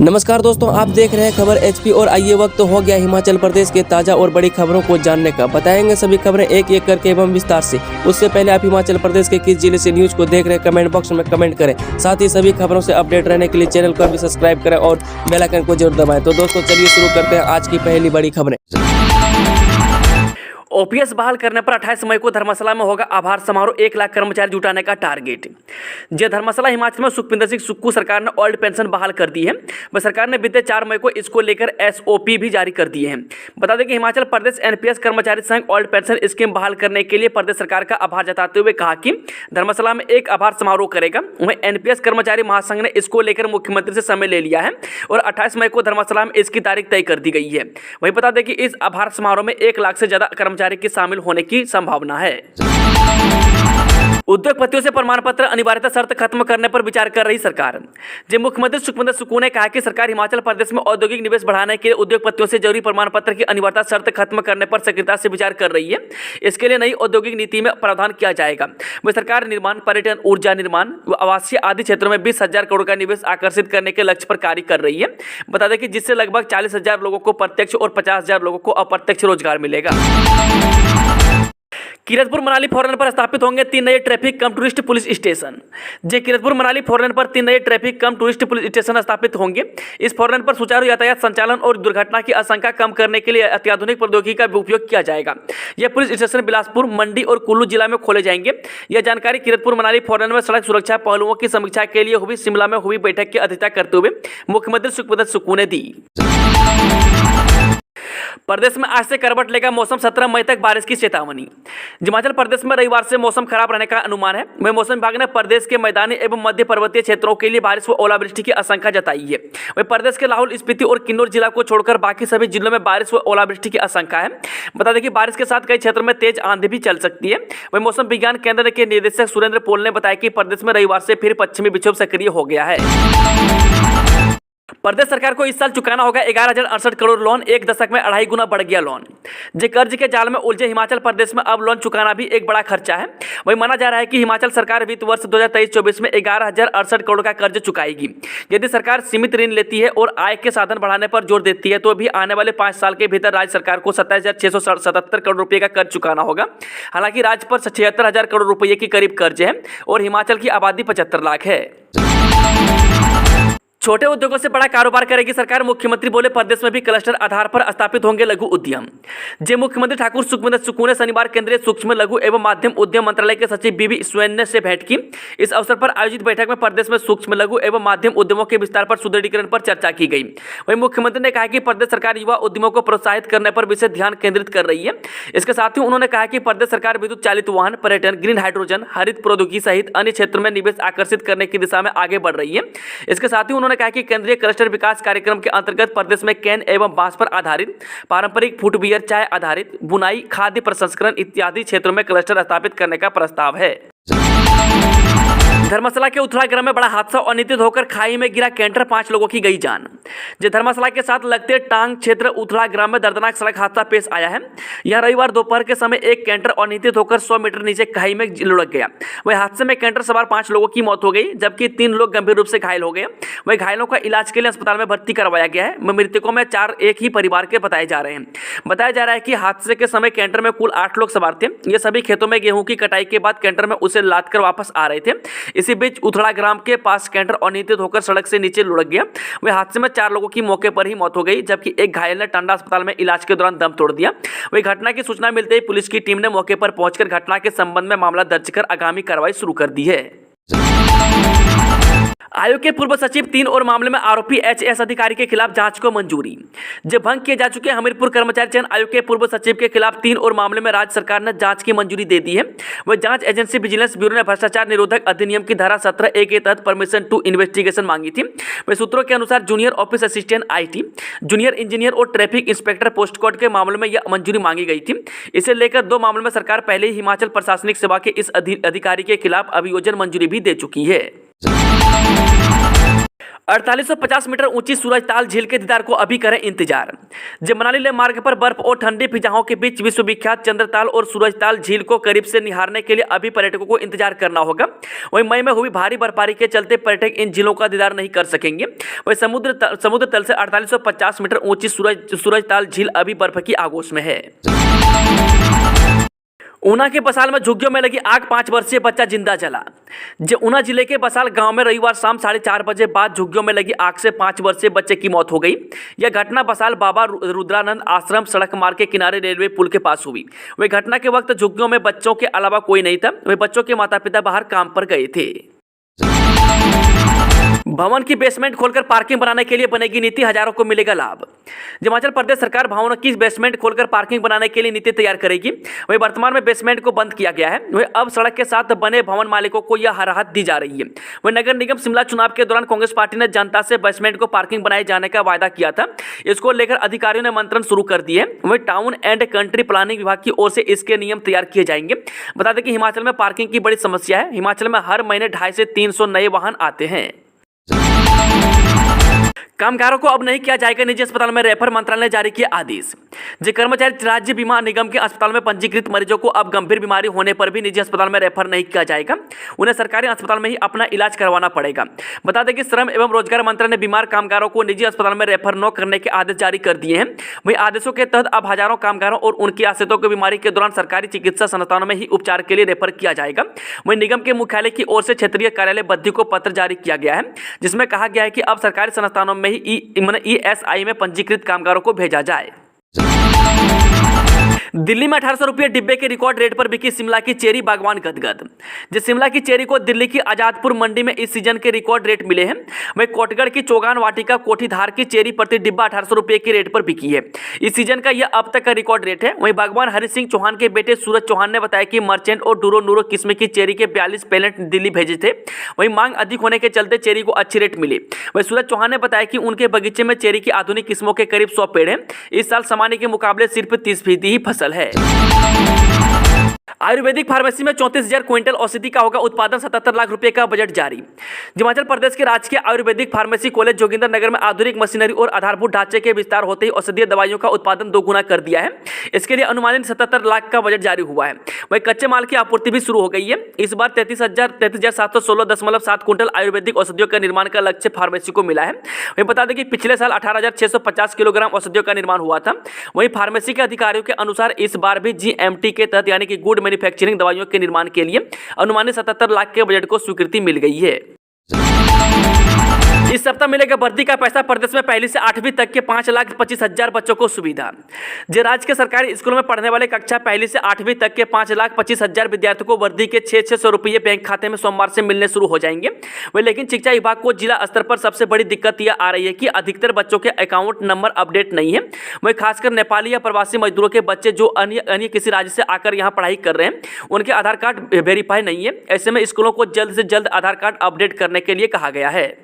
नमस्कार दोस्तों, आप देख रहे हैं खबर एचपी और आइए वक्त हो गया हिमाचल प्रदेश के ताज़ा और बड़ी खबरों को जानने का। बताएंगे सभी खबरें एक एक करके एवं विस्तार से। उससे पहले आप हिमाचल प्रदेश के किस जिले से न्यूज को देख रहे हैं कमेंट बॉक्स में कमेंट करें। साथ ही सभी खबरों से अपडेट रहने के लिए चैनल को भी सब्सक्राइब करें और बेल आइकन को जरूर दबाएं। तो दोस्तों चलिए शुरू करते हैं आज की पहली बड़ी खबरें। ओपीएस बहाल करने पर 28 मई को धर्मशाला में होगा आभार समारोह, 1 लाख कर्मचारी जुटाने का टारगेट। जय धर्मशाला हिमाचल में सुखविंदर सिंह सुक्खू सरकार ने ओल्ड पेंशन बहाल कर दी है। वह सरकार ने बीते 4 मई को इसको लेकर एसओपी भी जारी कर दिए हैं। बता दें कि हिमाचल प्रदेश एनपीएस कर्मचारी संघ ओल्ड पेंशन स्कीम बहाल करने के लिए प्रदेश सरकार का आभार जताते हुए कहा कि धर्मशाला में एक आभार समारोह करेगा। वहीं एनपीएस कर्मचारी महासंघ ने इसको लेकर मुख्यमंत्री से समय ले लिया है और 28 मई को धर्मशाला में इसकी तारीख तय कर दी गई है। वहीं बता दें कि इस आभार समारोह में 1 लाख से ज्यादा कर्मचारी के शामिल होने की संभावना है। उद्योगपतियों से प्रमाण पत्र अनिवार्यता शर्त खत्म करने पर विचार कर रही सरकार। जब मुख्यमंत्री सुखविंदर सुक्खू ने कहा कि सरकार हिमाचल प्रदेश में औद्योगिक निवेश बढ़ाने के लिए उद्योगपतियों से जरूरी प्रमाण पत्र की अनिवार्यता शर्त खत्म करने पर सक्रियता से विचार कर रही है। इसके लिए नई औद्योगिक नीति में प्रावधान किया जाएगा। वह सरकार निर्माण, पर्यटन, ऊर्जा निर्माण व आवासीय आदि क्षेत्रों में 20,000 करोड़ का निवेश आकर्षित करने के लक्ष्य पर कार्य कर रही है। बता दें कि जिससे लगभग 40,000 लोगों को प्रत्यक्ष और 50,000 लोगों को अप्रत्यक्ष रोजगार मिलेगा। कीरतपुर मनाली फोरलेन पर स्थापित होंगे 3 नए traffic cum tourist police station. Kiratpur Manali four lane पर 3 नए traffic cum tourist police station स्थापित होंगे। इस फोरलेन पर सुचारू यातायात संचालन और दुर्घटना की आशंका कम करने के लिए अत्याधुनिक प्रौद्योगिकी का उपयोग किया जाएगा। यह पुलिस स्टेशन बिलासपुर, मंडी और कुल्लू जिला में खोले जाएंगे। यह जानकारी कीरतपुर मनाली फोरलेन में सड़क सुरक्षा पहलुओं की समीक्षा के लिए हुई शिमला में हुई बैठक की अध्यक्षता करते हुए मुख्यमंत्री सुखविंदर सुक्खू ने दी। प्रदेश में आज से करवट लेगा मौसम, 17 मई तक बारिश की चेतावनी। हिमाचल प्रदेश में रविवार से मौसम खराब रहने का अनुमान है। वहीं मौसम विभाग ने प्रदेश के मैदानी एवं मध्य पर्वतीय क्षेत्रों के लिए बारिश व ओलावृष्टि की आशंका जताई है। वहीं प्रदेश के लाहौल स्पीति और किन्नौर जिला को छोड़कर बाकी सभी जिलों में बारिश व ओलावृष्टि की आशंका है। बता दें कि बारिश के साथ कई क्षेत्रों में तेज आंधी भी चल सकती है। वहीं मौसम विज्ञान केंद्र के निदेशक सुरेंद्र पोल ने बताया कि प्रदेश में रविवार से फिर पश्चिमी विक्षोभ सक्रिय हो गया है। प्रदेश सरकार को इस साल चुकाना होगा 11,068 करोड़ लोन, 1 दशक में 2.5 गुना बढ़ गया लोन। जे कर्ज के जाल में उलझे हिमाचल प्रदेश में अब लोन चुकाना भी एक बड़ा खर्चा है। वही माना जा रहा है कि हिमाचल सरकार वित्त वर्ष 2023-24 में 11,068 करोड़ का कर्ज चुकाएगी। यदि सरकार सीमित ऋण लेती है और आय के साधन बढ़ाने पर जोर देती है तो भी आने वाले 5 साल के भीतर राज्य सरकार को 27,677 करोड़ रुपये का कर्ज चुकाना होगा। हालांकि राज्य पर 76,000 करोड़ रुपये के करीब कर्ज है और हिमाचल की आबादी 75 लाख है। छोटे उद्योगों से बड़ा कारोबार करेगी सरकार, मुख्यमंत्री बोले। प्रदेश में भी क्लस्टर आधार पर स्थापित होंगे लघु उद्यम। जे मुख्यमंत्री ठाकुर सुखविंदर सुक्खू ने शनिवार केंद्रीय सूक्ष्म लघु एवं मध्यम उद्यम मंत्रालय के सचिव बीबी स्वैन्य से भेंट की। इस अवसर पर आयोजित बैठक में प्रदेश में सूक्ष्म लघु एवं मध्यम उद्यमों के विस्तार पर सुदृढ़ीकरण पर चर्चा की गई। वहीं मुख्यमंत्री ने कहा कि प्रदेश सरकार युवा उद्यमों को प्रोत्साहित करने पर विशेष ध्यान केंद्रित कर रही है। इसके साथ ही उन्होंने कहा कि प्रदेश सरकार विद्युत चालित वाहन, पर्यटन, ग्रीन हाइड्रोजन, हरित प्रौद्योगिकी सहित अन्य क्षेत्रों में निवेश आकर्षित करने की दिशा में आगे बढ़ रही है। इसके साथ ही उन्होंने कहा कि केंद्रीय क्लस्टर विकास कार्यक्रम के अंतर्गत प्रदेश में कैन एवं बांस पर आधारित, पारंपरिक फुटवियर, चाय आधारित, बुनाई, खाद्य प्रसंस्करण इत्यादि क्षेत्रों में क्लस्टर स्थापित करने का प्रस्ताव है। धर्मशाला के उथला ग्राम में बड़ा हादसा, अनियंत्रित होकर खाई में गिरा कैंटर, 5 लोगों की गई जान। धर्मशाला के साथ लगते टांग क्षेत्र उथला ग्राम में दर्दनाक सड़क हादसा पेश आया है। यह रविवार दोपहर के समय एक कैंटर अनियंत्रित होकर 100 मीटर नीचे खाई में लुढ़क गया। वही हादसे में कैंटर सवार 5 लोगों की मौत हो गई, जबकि 3 लोग गंभीर रूप से घायल हो गए। वही घायलों का इलाज के लिए अस्पताल में भर्ती करवाया गया है। मृतकों में 4 एक ही परिवार के बताए जा रहे हैं। बताया जा रहा है कि हादसे के समय कैंटर में कुल 8 लोग सवार थे। ये सभी खेतों में गेहूं की कटाई के बाद कैंटर में उसे लाद कर वापस आ रहे थे। इसी बीच उथड़ा ग्राम के पास कैंटर अनियंत्रित होकर सड़क से नीचे लुढ़क गया। वह हादसे में 4 लोगों की मौके पर ही मौत हो गई, जबकि एक घायल ने टांडा अस्पताल में इलाज के दौरान दम तोड़ दिया। वही घटना की सूचना मिलते ही पुलिस की टीम ने मौके पर पहुंचकर घटना के संबंध में मामला दर्ज कर आगामी कार्रवाई शुरू कर दी है। आयोग के पूर्व सचिव 3 और मामले में आरोपी एचएएस अधिकारी के खिलाफ जांच को मंजूरी। जब भंग किए जा चुके हमीरपुर कर्मचारी चयन आयोग के पूर्व सचिव के खिलाफ 3 और मामले में राज्य सरकार ने जांच की मंजूरी दे दी है। वह जांच एजेंसी विजिलेंस ब्यूरो ने भ्रष्टाचार निरोधक अधिनियम की धारा 17A के तहत परमिशन टू इन्वेस्टिगेशन मांगी थी। वह सूत्रों के अनुसार junior office assistant IT, junior engineer और ट्रैफिक इंस्पेक्टर पोस्ट कोड के मामले में यह मंजूरी मांगी गई थी। इसे लेकर 2 मामलों में सरकार पहले ही हिमाचल प्रशासनिक सेवा के इस अधिकारी के खिलाफ अभियोजन मंजूरी भी दे चुकी है। 4850 मीटर ऊंची सूरजताल झील के दीदार को अभी करें इंतजार। जब मनाली लेह मार्ग पर बर्फ और ठंडी फिजाओं के बीच विश्वविख्यात चंद्रताल और सूरजताल झील को करीब से निहारने के लिए अभी पर्यटकों को इंतजार करना होगा। वहीं मई में हुई भारी बर्फबारी के चलते पर्यटक इन झीलों का दीदार नहीं कर सकेंगे। वहीं समुद्र तल से 4850 मीटर ऊंची सूरजताल झील अभी बर्फ की आगोश में है। ऊना के बसाल में झुग्गियों में लगी आग, 5 वर्षीय बच्चा जिंदा जला। ऊना जिले के बसाल गांव में रविवार शाम 4:30 बजे बाद झुग्गियों में लगी आग से 5 वर्षीय बच्चे की मौत हो गई। यह घटना बसाल बाबा रुद्रानंद आश्रम सड़क मार्ग के किनारे रेलवे पुल के पास हुई। वही घटना के वक्त झुग्गियों में बच्चों के अलावा कोई नहीं था। वही बच्चों के माता पिता बाहर काम पर गए थे। भवन की बेसमेंट खोलकर पार्किंग बनाने के लिए बनेगी नीति, हजारों को मिलेगा लाभ। हिमाचल प्रदेश सरकार भवनों की बेसमेंट खोलकर पार्किंग बनाने के लिए नीति तैयार करेगी। वहीं वर्तमान में बेसमेंट को बंद किया गया है। वहीं अब सड़क के साथ बने भवन मालिकों को यह राहत दी जा रही है। वहीं नगर निगम शिमला चुनाव के दौरान कांग्रेस पार्टी ने जनता से बेसमेंट को पार्किंग बनाए जाने का वायदा किया था। इसको लेकर अधिकारियों ने मंथन शुरू कर दिए। वहीं टाउन एंड कंट्री प्लानिंग विभाग की ओर से इसके नियम तैयार किए जाएंगे। बता दें कि हिमाचल में पार्किंग की बड़ी समस्या है। हिमाचल में हर महीने 250 से 300 नए वाहन आते हैं। कामगारों को अब नहीं किया जाएगा निजी अस्पताल में रेफर, मंत्रालय ने जारी किया आदेश। कर्मचारी राज्य बीमा निगम के अस्पताल में पंजीकृत मरीजों को अब गंभीर बीमारी होने पर भी निजी अस्पताल में रेफर नहीं किया जाएगा। उन्हें सरकारी अस्पताल में ही अपना इलाज करवाना पड़ेगा। बता दें कि श्रम एवं रोजगार मंत्रालय ने बीमार कामगारों को निजी अस्पताल में रेफर न करने के आदेश जारी कर दिए हैं। वहीं आदेशों के तहत अब हजारों कामगारों और उनके आश्रितों को बीमारी के दौरान सरकारी चिकित्सा संस्थानों में ही उपचार के लिए रेफर किया जाएगा। वहीं निगम के मुख्यालय की ओर से क्षेत्रीय कार्यालय बद्दी को पत्र जारी किया गया है, जिसमें कहा गया है कि अब सरकारी संस्थानों में ही ESI में पंजीकृत कामगारों को भेजा जाए। दिल्ली में 1800 रुपये डिब्बे के रिकॉर्ड रेट पर बिकी शिमला की चेरी, बागवान गदगद। शिमला की चेरी को दिल्ली की आजादपुर मंडी में इस सीजन के रिकॉर्ड रेट मिले हैं। वहीं कोटगढ़ की चौगान वाटिका कोठीधार की चेरी प्रति डिब्बा 1800 रुपये के रेट पर बिकी है। इस सीजन का यह अब तक का रिकॉर्ड रेट है। वहीं बागवान हरि सिंह चौहान के बेटे सूरज चौहान ने बताया कि मर्चेंट और डूरो नूरो किस्म की चेरी के 42 पैलेट दिल्ली भेजे थे। वहीं मांग अधिक होने के चलते चेरी को अच्छी रेट मिली। वहीं सूरज चौहान ने बताया कि उनके बगीचे में चेरी की आधुनिक किस्मों के करीब 100 पेड़ हैं। इस साल सामान्य के मुकाबले सिर्फ 30% ही फसल है। आयुर्वेदिक फार्मेसी में 34,000 क्विंटल औषधि का होगा उत्पादन, 77 लाख रुपए का बजट जारी। हिमाचल प्रदेश के राजकीय आयुर्वेदिक फार्मेसी कॉलेज जोगिंदरनगर में आधुनिक मशीनरी और आधारभूत ढांचे के विस्तार होते ही औषधीय दवाइयों का उत्पादन 2 गुना कर दिया है। इसके लिए अनुमानित 77 लाख का बजट जारी हुआ है। वहीं कच्चे माल की आपूर्ति भी शुरू हो गई है। इस बार 33,716.7 क्विंटल आयुर्वेदिक औषधियों का निर्माण का लक्ष्य फार्मेसी को मिला है। वहीं बता दें कि पिछले साल 18,650 किलोग्राम औषधियों का निर्माण हुआ था। वहीं फार्मेसी के अधिकारियों के अनुसार इस बार भी GMT के तहत यानी कि गुड मैन्युफैक्चरिंग दवाइयों के निर्माण के लिए अनुमानित 77 लाख के बजट को स्वीकृति मिल गई है। इस सप्ताह मिलेगा वर्दी का पैसा, प्रदेश में पहली से 8वीं तक के 5,25,000 बच्चों को सुविधा। राज्य के सरकारी स्कूलों में पढ़ने वाले कक्षा पहली से 8वीं तक के 5,25,000 विद्यार्थियों को वर्दी के 600 रुपये बैंक खाते में सोमवार से मिलने शुरू हो जाएंगे। वही लेकिन शिक्षा विभाग को जिला स्तर पर सबसे बड़ी दिक्कत यह आ रही है कि अधिकतर बच्चों के अकाउंट नंबर अपडेट नहीं है। वही खासकर नेपाली या प्रवासी मजदूरों के बच्चे जो अन्य किसी राज्य से आकर यहाँ पढ़ाई कर रहे हैं, उनके आधार कार्ड वेरीफाई नहीं है। ऐसे में स्कूलों को जल्द से जल्द आधार कार्ड अपडेट करने के लिए कहा गया है।